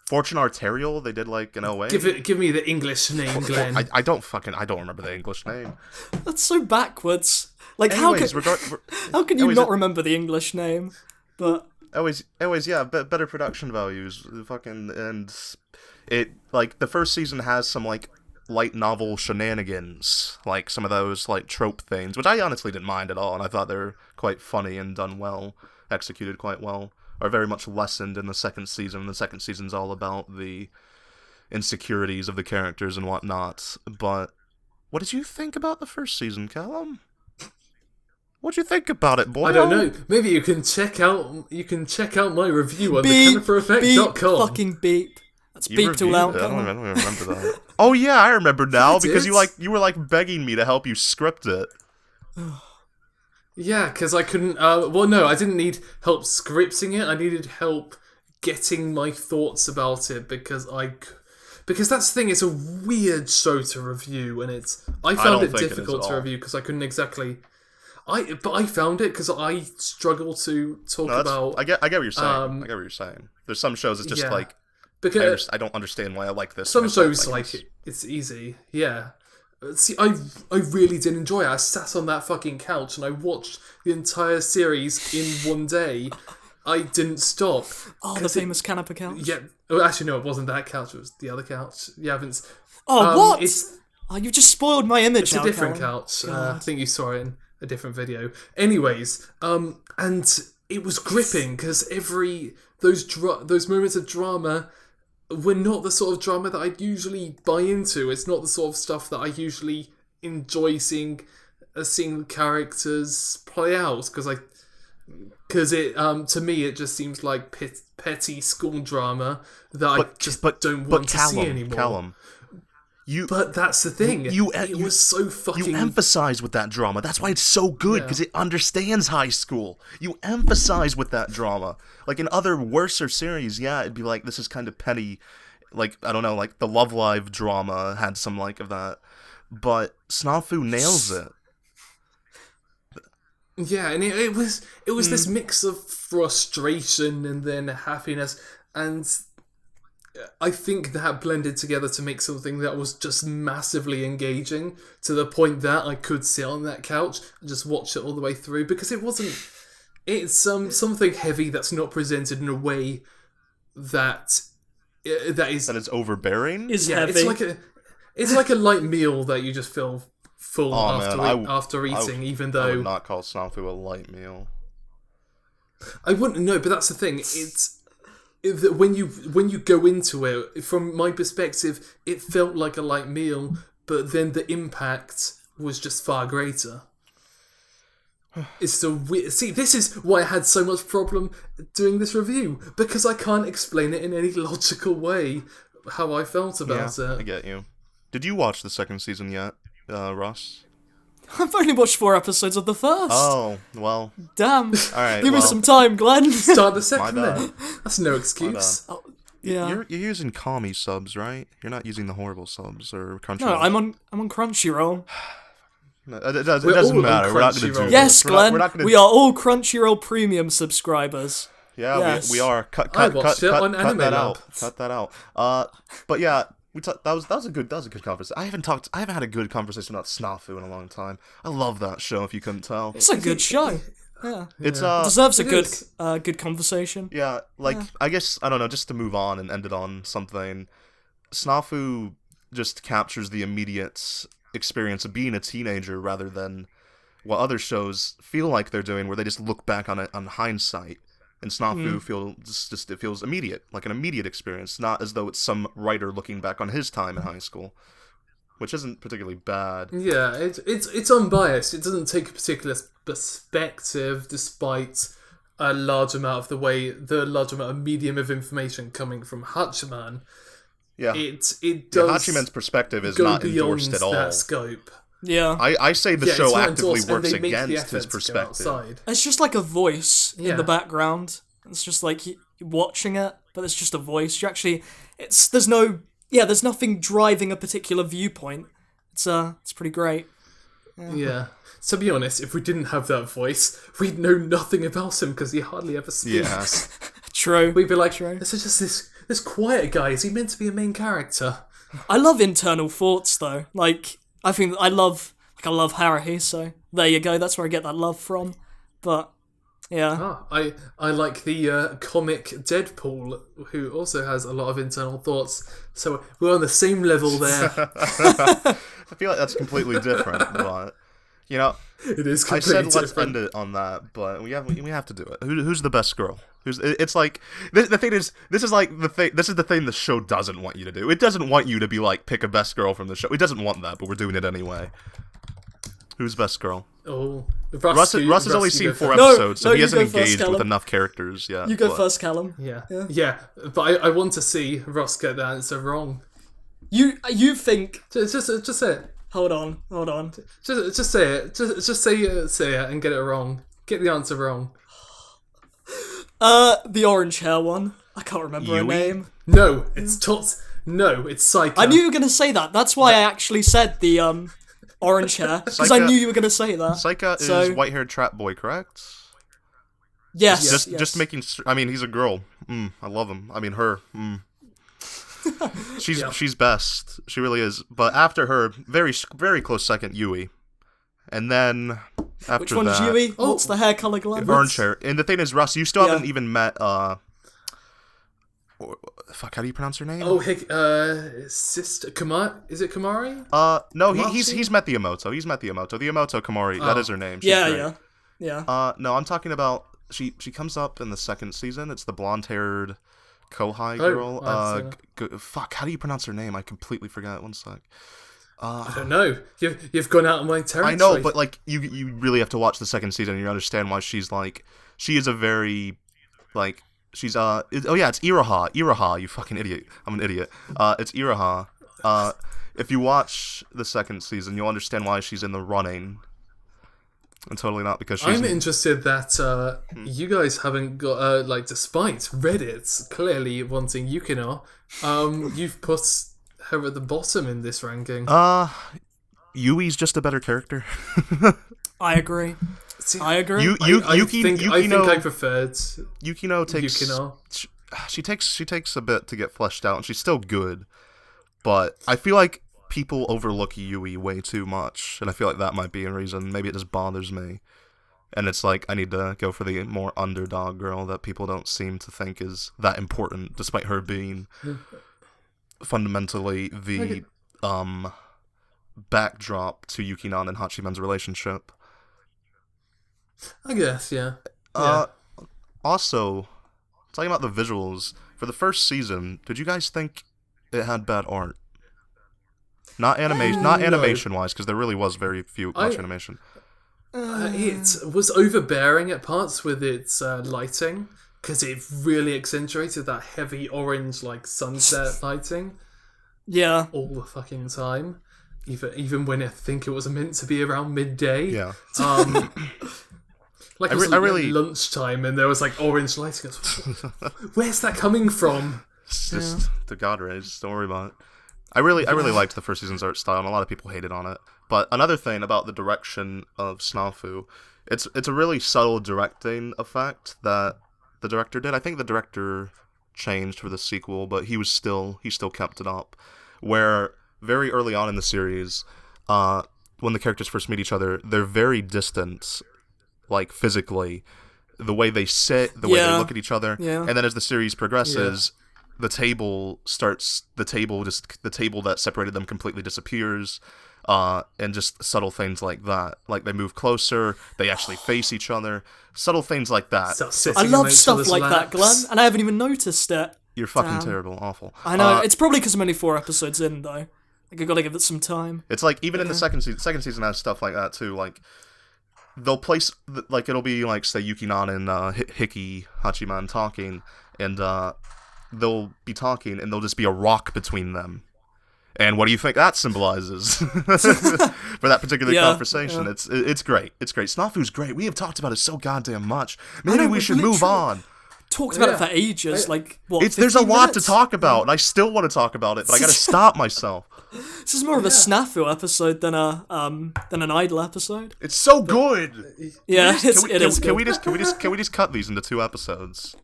Fortune Arterial, they did like an OA. Give me the English name, Glen. I don't remember the English name. That's so backwards. Like Anyways, how can you not remember the English name? But anyways, yeah, better production values, and it like the first season has some like light novel shenanigans, like some of those like trope things, which I honestly didn't mind at all, and I thought they were quite funny and done well, executed quite well. Are very much lessened in the second season. The second season's all about the insecurities of the characters and whatnot. But what did you think about the first season, Callum? What'd you think about it, boy? I don't know. Maybe you can check out my review on TheCanipaEffect.com. Fucking beep. That's beeped all out. I don't remember that. Oh yeah, I remember now because you were like begging me to help you script it. Yeah, because I couldn't... well, no, I didn't need help scripting it. I needed help getting my thoughts about it because that's the thing, it's a weird show to review, and I found it difficult to review because I couldn't exactly... But I found it because I struggle to talk about... I get what you're saying. I get what you're saying. There's some shows it's just like... Because I don't understand why I like this. Some shows, like it's easy, yeah. See, I really did enjoy it. I sat on that fucking couch and I watched the entire series in one day. I didn't stop. Oh, the famous canapa couch? Yeah. Oh, actually, no, it wasn't that couch. It was the other couch. Yeah, Vince. Oh, what? Oh, you just spoiled my image. It's a different couch. I think you saw it in a different video. Anyways, and it was gripping because those moments of drama were not the sort of drama that I usually buy into. It's not the sort of stuff that I usually enjoy seeing the characters play out because it to me it just seems like petty school drama that I just don't want to see anymore. Callum, but that's the thing. It was so fucking. You emphasize with that drama. That's why it's so good because it understands high school. You emphasize with that drama. Like in other worser series, it'd be like this is kind of petty. Like I don't know, like the Love Live drama had some like of that, but Snafu nails it. Yeah, and it was this mix of frustration and then happiness, and I think that blended together to make something that was just massively engaging to the point that I could sit on that couch and just watch it all the way through because it's something heavy that's not presented in a way that is overbearing. Heavy. It's like a light meal that you just feel full after eating, even though I would not call Snafu a light meal. I wouldn't know, but that's the thing. When you go into it, from my perspective, it felt like a light meal, but then the impact was just far greater. It's so weird. See, this is why I had so much problem doing this review, because I can't explain it in any logical way how I felt about it. I get you. Did you watch the second season yet, Russ? I've only watched 4 episodes of the first. Oh, well. Damn. Alright, Give me some time, Glen. Start the second then. That's no excuse. Yeah. You're using Kami subs, right? You're not using the horrible subs or Crunchyroll. No, I'm on Crunchyroll. No, it doesn't matter. We're not going to do Yes, this. Glen. We are all Crunchyroll premium subscribers. Yeah, yes. we are. Cut on Anime that Lab. out. Cut that out. But yeah, that was a good conversation. I haven't had a good conversation about Snafu in a long time. I love that show. If you couldn't tell, it's a good show. Yeah, it deserves a good conversation. Yeah, I guess I don't know. Just to move on and end it on something, Snafu just captures the immediate experience of being a teenager rather than what other shows feel like they're doing, where they just look back on it on hindsight. And Snafu it feels immediate, like an immediate experience, not as though it's some writer looking back on his time in high school, which isn't particularly bad. Yeah, it's unbiased. It doesn't take a particular perspective, despite a large amount of medium of information coming from Hachiman. Yeah, it does. Hachiman's perspective is go not beyond endorsed at all. That scope. Yeah, I say the show actively works the against his perspective. It's just like a voice in the background. It's just like you're watching it, but it's just a voice. There's nothing driving a particular viewpoint. It's pretty great. Yeah. To be honest, if we didn't have that voice, we'd know nothing about him because he hardly ever speaks. Yeah. True. We'd be like, this is just this quiet guy. Is he meant to be a main character? I love internal thoughts though. I think I love Haruhi, so there you go. That's where I get that love from. But yeah, I like the comic Deadpool, who also has a lot of internal thoughts. So we're on the same level there. I feel like that's completely different, but it is. I said different. Let's end it on that, but we have to do it. Who's the best girl? It's like the thing is, this is the thing the show doesn't want you to do. It doesn't want you to be like pick a best girl from the show. It doesn't want that, but we're doing it anyway. Who's best girl? Oh, Russ has only seen 4 episodes, so he hasn't engaged with enough characters yet. You go first, Callum. Yeah. But I want to see Russ get the answer wrong. You think? Just say it. Hold on. Just say it. Just say it and get it wrong. Get the answer wrong. The orange hair one. I can't remember her name. No, it's Tots. No, it's Saekano. I knew you were gonna say that. That's why I actually said the orange hair, because I knew you were gonna say that. Saekano is white-haired trap boy, correct? Yes. Just making. I mean, he's a girl. I love him. I mean, her. she's best. She really is. But after her, very close second, Yui. And then after Which one's that, Yui? What's the hair color, Glen? Orange hair. And the thing is, Russ, you still haven't even met fuck, how do you pronounce her name? Sister Kamari? Is it Kamari? No, he's met the Emoto. He's met the Emoto. The Emoto Kamari. That is her name. She's great. Yeah. No, I'm talking about she comes up in the second season. It's the blonde-haired Kohai girl. Fuck, how do you pronounce her name? I completely forgot. One sec. I don't know. You've gone out of my territory. I know, but like you really have to watch the second season and you understand why she is a very like she's it's Iraha, you fucking idiot. I'm an idiot. It's Iraha. If you watch the second season, you'll understand why she's in the running. And totally not because she's... I'm interested that you guys haven't got, despite Reddit clearly wanting Yukino, you've put her at the bottom in this ranking. Yui's just a better character. I agree. I think I preferred Yukino takes... Yukino. She takes a bit to get fleshed out, and she's still good. But I feel like people overlook Yui way too much, and I feel like that might be a reason. Maybe it just bothers me. And it's like, I need to go for the more underdog girl that people don't seem to think is that important, despite her being fundamentally the backdrop to Yukinon and Hachiman's relationship. I guess, yeah. Also, talking about the visuals, for the first season, did you guys think it had bad art? Not animation-wise, because there really was very much animation. It was overbearing at parts with its lighting, because it really accentuated that heavy orange, like, sunset lighting. Yeah. All the fucking time. Even when I think it was meant to be around midday. Yeah. Like, it was lunchtime, and there was, like, orange lighting. Where's that coming from? It's just the God rays. Don't worry about it. I really liked the first season's art style, and a lot of people hated on it. But another thing about the direction of Snafu, it's a really subtle directing effect that the director did. I think the director changed for the sequel, but he still kept it up. Where very early on in the series, when the characters first meet each other, they're very distant, like physically, the way they sit, the way they look at each other, and then as the series progresses. The table that separated them completely disappears, and just subtle things like that. Like they move closer, they actually face each other. Subtle things like that. I love stuff like that, Glen, and I haven't even noticed it. You're fucking terrible, awful. I know, it's probably because I'm only 4 episodes in, though. Like, I gotta give it some time. It's like, even in the second season has stuff like that, too. Like, they'll place, like, it'll be, like, say, Yukinon and Hiki Hachiman talking, and, they'll be talking, and there'll just be a rock between them. And what do you think that symbolizes for that particular conversation? Yeah. It's great. It's great. Snafu's great. We have talked about it so goddamn much. Maybe we should move on. Talked about it for ages. There's a lot to talk about, and I still want to talk about it, but I gotta stop myself. This is more of a Snafu episode than an Idol episode. It's so good. Yeah, it is. Can we just cut these into 2 episodes?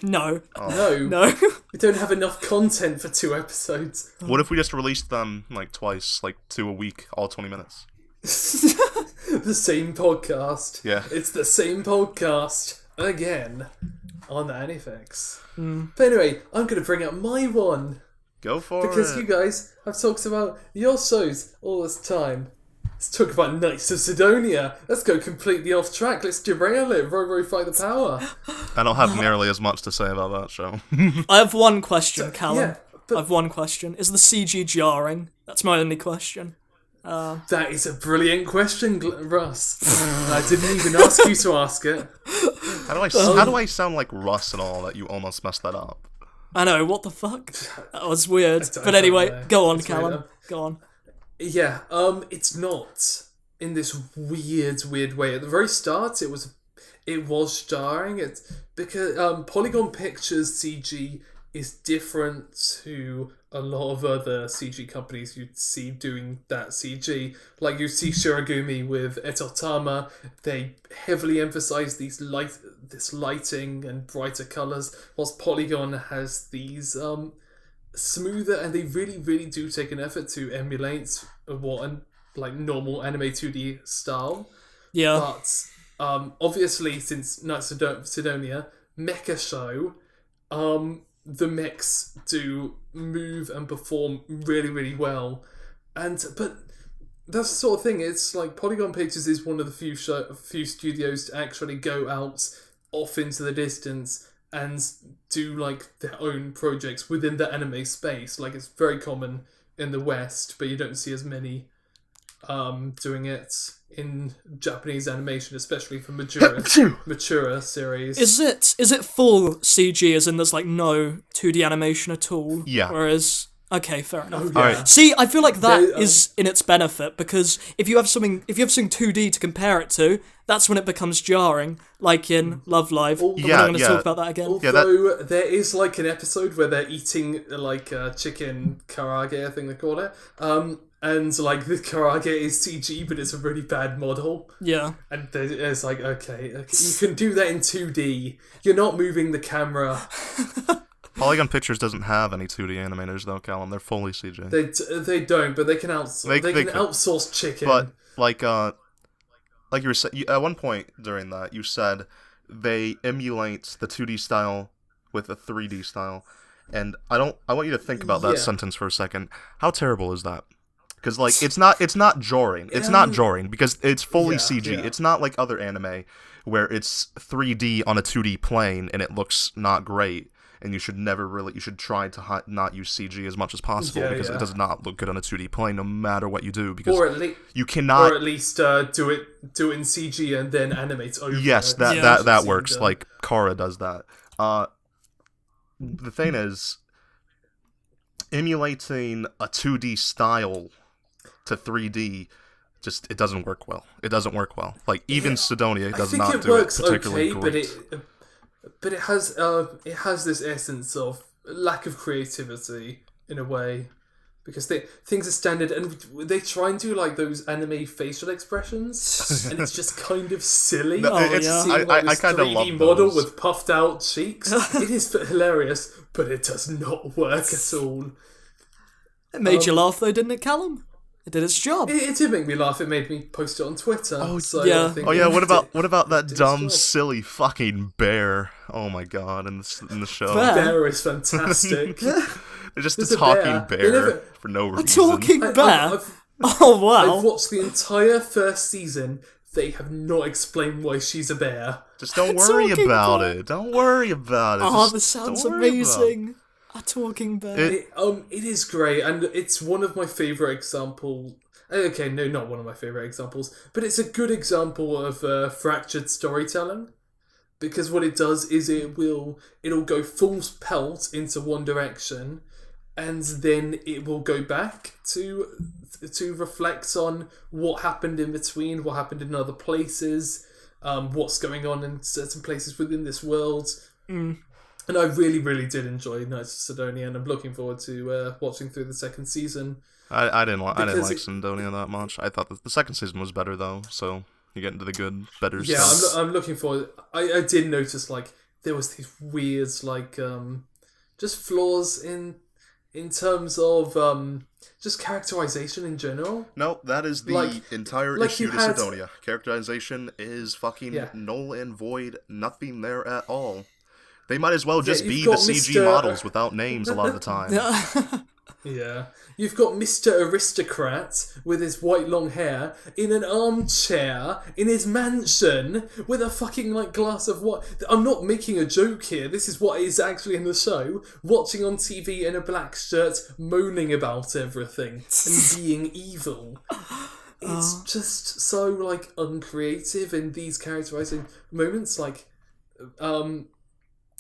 No. Oh. No. We don't have enough content for 2 episodes. What if we just released them, like, twice, like, 2 a week, all 20 minutes? The same podcast. Yeah. It's the same podcast again on AniFix. But anyway, I'm going to bring up my one. Go for it. Because you guys have talked about your shows all this time. Let's talk about Knights of Sidonia. Let's go completely off track. Let's derail it. Row, fight the power. I don't have nearly as much to say about that show. I have one question, Callum. I have one question. Is the CG jarring? That's my only question. That is a brilliant question, Russ. I didn't even ask you to ask it. How do I sound like Russ and all that you almost messed that up? I know, what the fuck? That was weird. But anyway, go on, Callum. Go on. Yeah, it's not in this weird way. At the very start, it was jarring. It's because Polygon Pictures CG is different to a lot of other CG companies you'd see doing that CG. Like you see Shirogumi with Etotama, they heavily emphasize this lighting and brighter colors, whilst Polygon has these smoother, and they really, really do take an effort to emulate normal anime 2D style. Yeah. But obviously, since Nights of Sidonia, Mecha Show, the mechs do move and perform really, really well. But that's the sort of thing. It's like Polygon Pictures is one of the few studios to actually go out off into the distance and do like their own projects within the anime space. Like, it's very common in the West, but you don't see as many doing it in Japanese animation, especially for mature series. Is it full CG, as in there's like no 2D animation at all? Yeah. Whereas, okay, fair enough. Oh, yeah. Alright. See, I feel like that is in its benefit, because if you have something 2D to compare it to, that's when it becomes jarring. Like in Love Live. But we're not going to talk about that again. Although there is like an episode where they're eating like chicken karage, I think they call it. And like the karage is CG, but it's a really bad model. Yeah. And it's like, okay, you can do that in 2D. You're not moving the camera. Polygon Pictures doesn't have any 2D animators though, Callum. They're fully CG. They don't, but they can outsource. They can outsource chicken. But like you were saying, at one point during that, you said they emulate the 2D style with a 3D style, and I want you to think about that sentence for a second. How terrible is that? Because like it's not jarring. It's not jarring because it's fully CG. Yeah. It's not like other anime where it's 3D on a 2D plane and it looks not great. And you should try to not use CG as much as possible because it does not look good on a 2D plane no matter what you do, because you cannot, or at least do it in CG and then animate over. Yes, that works. Like Kara does that. The thing is, emulating a 2D style to 3D it doesn't work well. It doesn't work well. Like even Sidonia does not do it particularly great. But it has this essence of lack of creativity in a way, because things are standard and they try and do like those anime facial expressions, and it's just kind of silly. Seeing like this 3D model with puffed out cheeks. It is hilarious, but it does not work at all. It made you laugh though, didn't it, Callum? It did its job. It did make me laugh. It made me post it on Twitter. Oh, so yeah. What about that dumb, silly fucking bear? Oh my god, in the show. Bear is fantastic. They're just a talking bear for no reason. A talking bear? Oh wow. I've watched the entire first season. They have not explained why she's a bear. Just don't worry about it. Don't worry about it. Oh, this sounds amazing. A talking bear. It is great, and it's one of my favourite examples. Okay, no, not one of my favourite examples, but it's a good example of fractured storytelling, because what it does is it'll go full pelt into one direction, and then it will go back to reflect on what happened in between, what happened in other places, what's going on in certain places within this world. And I really, really did enjoy Nights of Sidonia, and I'm looking forward to watching through the second season. I didn't like Sidonia that much. I thought the second season was better though, so you get into the better stuff. Yeah, I'm looking forward. I did notice like there was these weird like just flaws in terms of just characterization in general. No, that is the entire issue to Sidonia. Characterization is fucking null and void. Nothing there at all. They might as well just be the CG models without names a lot of the time. Yeah. You've got Mr. Aristocrat with his white long hair in an armchair in his mansion with a fucking like glass of what? I'm not making a joke here. This is what is actually in the show. Watching on TV in a black shirt, moaning about everything and being evil. It's just so like uncreative in these characterizing moments. Like,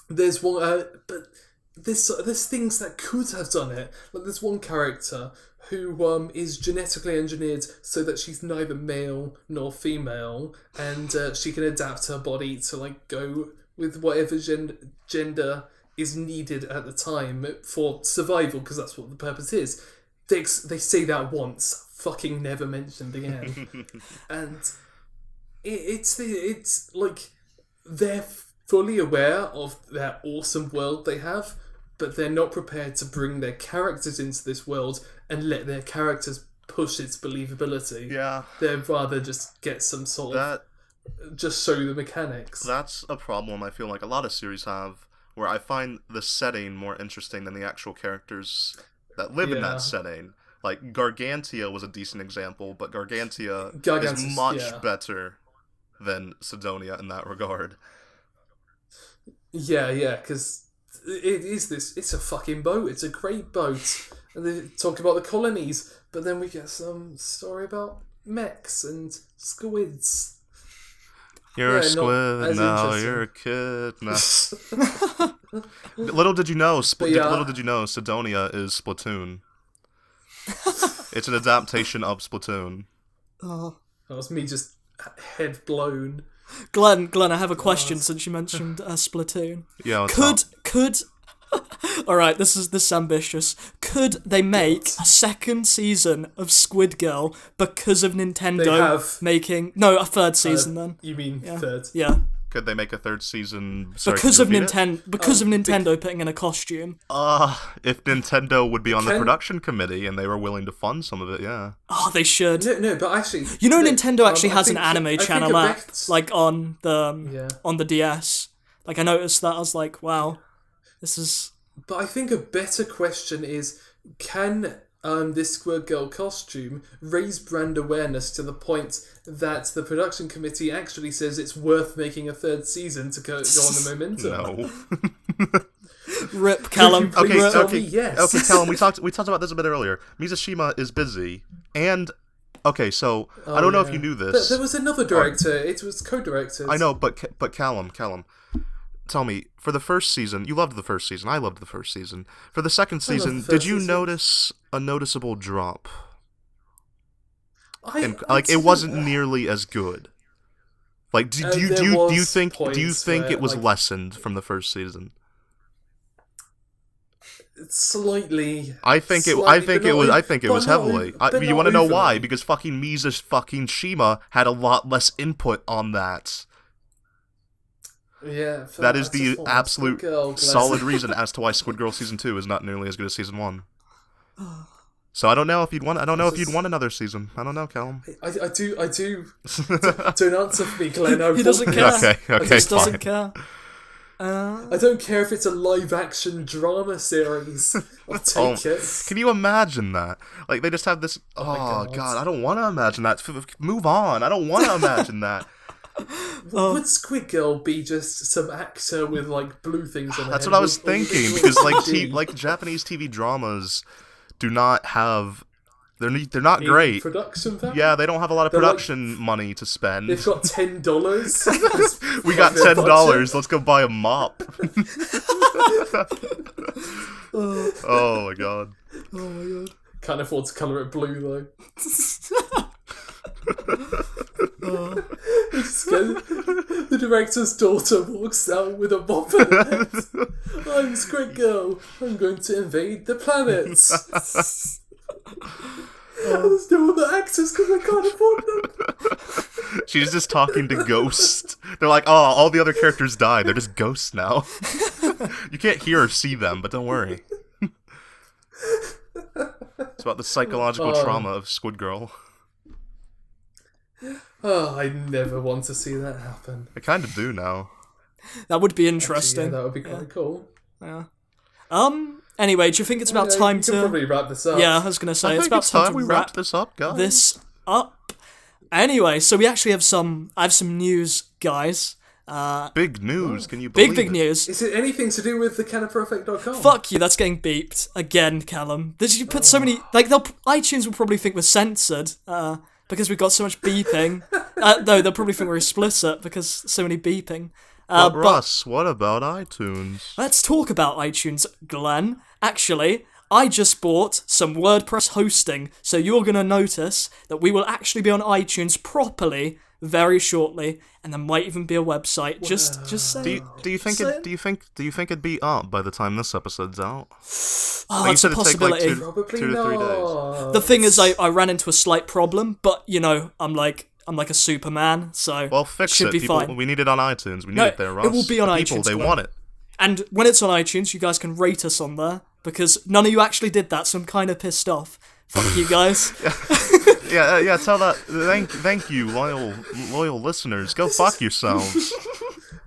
there's one, but there's things that could have done it. Like there's one character who is genetically engineered so that she's neither male nor female, and she can adapt her body to like go with whatever gender is needed at the time for survival, because that's what the purpose is. They say that once, fucking never mentioned again, and it's like they're fully aware of their awesome world they have, but they're not prepared to bring their characters into this world and let their characters push its believability. Yeah. They'd rather just get some sort of... just show the mechanics. That's a problem I feel like a lot of series have, where I find the setting more interesting than the actual characters that live in that setting. Like, Gargantia was a decent example, but Gargantia is much better than Sidonia in that regard. Yeah, because it's a fucking boat. It's a great boat. And they talk about the colonies, but then we get some story about mechs and squids. You're a squid now. You're a kid now. Little did you know, Sidonia is Splatoon. It's an adaptation of Splatoon. Oh, that was me just head blown. Glen, I have a question since you mentioned Splatoon. Yeah. Could Alright, this is ambitious. Could they make a second season of Squid Girl because of Nintendo making... No, a third season then. You mean third? Yeah. Could they make a third season? Because of Nintendo putting in a costume. If Nintendo would be on the production committee and they were willing to fund some of it, yeah. Oh, they should. No, but actually... You know Nintendo actually has an anime channel app, like, on the DS. Like, I noticed that, I was like, wow, this is... But I think a better question is, can this Squid Girl costume raise brand awareness to the point that the production committee actually says it's worth making a third season to go on the momentum? No. Rip, Callum. Okay, yes. Callum, we talked about this a bit earlier. Mizashima is busy, and... Okay, so, I don't know if you knew this. There was another director. It was co-directors. I know, but Callum... Tell me, for the first season, you loved the first season, I loved the first season. For the second season, did you notice a noticeable drop? It wasn't nearly as good. Like, do you think it was lessened from the first season? Slightly. I think it was heavily. You want to know why? Because fucking Misa's fucking Shima had a lot less input on that. Yeah, that is the absolute solid reason as to why Squid Girl Season 2 is not nearly as good as Season 1. So I don't know if you'd want another season. I don't know, Callum. I do. Don't answer for me, Glen. He doesn't care. Okay, he just doesn't care. I don't care if it's a live-action drama series. I'll take it. Can you imagine that? Like, they just have this... Oh, God, I don't want to imagine that. Move on. I don't want to imagine that. Would Squid Girl be just some actor with, like, blue things on her That's head? what I was thinking, because, like Japanese TV dramas do not have... They're not great. Production value? Yeah, they don't have a lot of production money to spend. They've got $10. We got $10. Let's go buy a mop. Oh my god. Oh my god. Can't afford to colour it blue though. The director's daughter walks out with a mop in her head. I'm Squid Girl. I'm going to invade the planets. There's no other actors because I can't afford them. She's just talking to ghosts. They're like, oh, all the other characters died. They're just ghosts now. You can't hear or see them, but don't worry. It's about the psychological trauma of Squid Girl. Oh, I never want to see that happen. I kind of do now. That would be interesting. Actually, that would be quite cool. Yeah. Anyway, do you think it's about time to... probably wrap this up. Yeah, I was going to say, it's about time to wrap this up, guys. This up. Anyway, so we actually have I have some news, guys. Big news, can you believe Big news. Is it anything to do with TheCanipaEffect.com? Fuck you, that's getting beeped. Again, Callum. You put so many... Like, iTunes will probably think we're censored, because we've got so much beeping. No, they'll probably think we're explicit, because so many beeping. But Russ, what about iTunes? Let's talk about iTunes, Glen. Actually, I just bought some WordPress hosting, so you're going to notice that we will actually be on iTunes properly very shortly, and there might even be a website. Just saying. Do you think it'd be up by the time this episode's out? Oh, it's a possibility. Probably 2 to 3 days. The thing is, I ran into a slight problem, but I'm like a Superman, so well, fix should it. be People, fine. we need it on iTunes. We need it there, Russ. It will be on iTunes. People, they want it. And when it's on iTunes, you guys can rate us on there, because none of you actually did that, so I'm kind of pissed off. Fuck you guys. Yeah, tell that. Thank you, loyal listeners. Go fuck yourselves.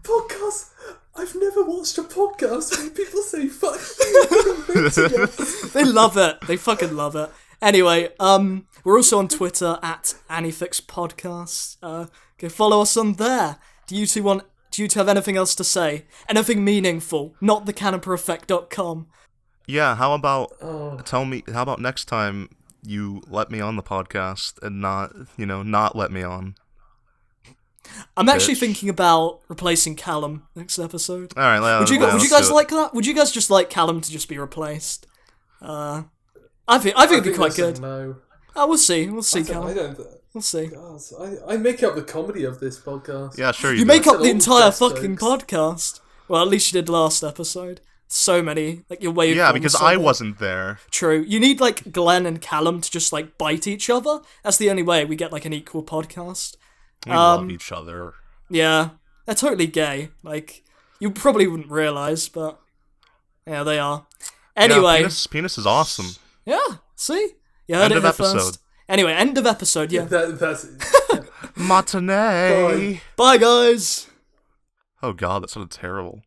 Podcast. I've never watched a podcast where people say fuck you. They love it. They fucking love it. Anyway, we're also on Twitter at AniFix Podcast. Go follow us on there. Do you two have anything else to say? Anything meaningful? Not TheCanipaEffect.com. Yeah, how about how about next time you let me on the podcast and not let me on? I'm actually thinking about replacing Callum next episode. All right, would you guys like that? Would you guys just like Callum to just be replaced? I think it'd be quite good. No. We'll see, Callum. We'll see. God, I make up the comedy of this podcast. Yeah, sure You do. make up the entire best fucking jokes. podcast. Well, at least you did last episode. So many, like your waveforms. Yeah, because I wasn't there. True. You need like Glen and Callum to just like bite each other. That's the only way we get like an equal podcast. We love each other. Yeah, they're totally gay. Like you probably wouldn't realize, but yeah, they are. Anyway, yeah, penis is awesome. Yeah. See, you heard End it of here episode. first. Anyway, end of episode. Yeah. That's Matinee. Bye, guys. Oh god, that sounded terrible.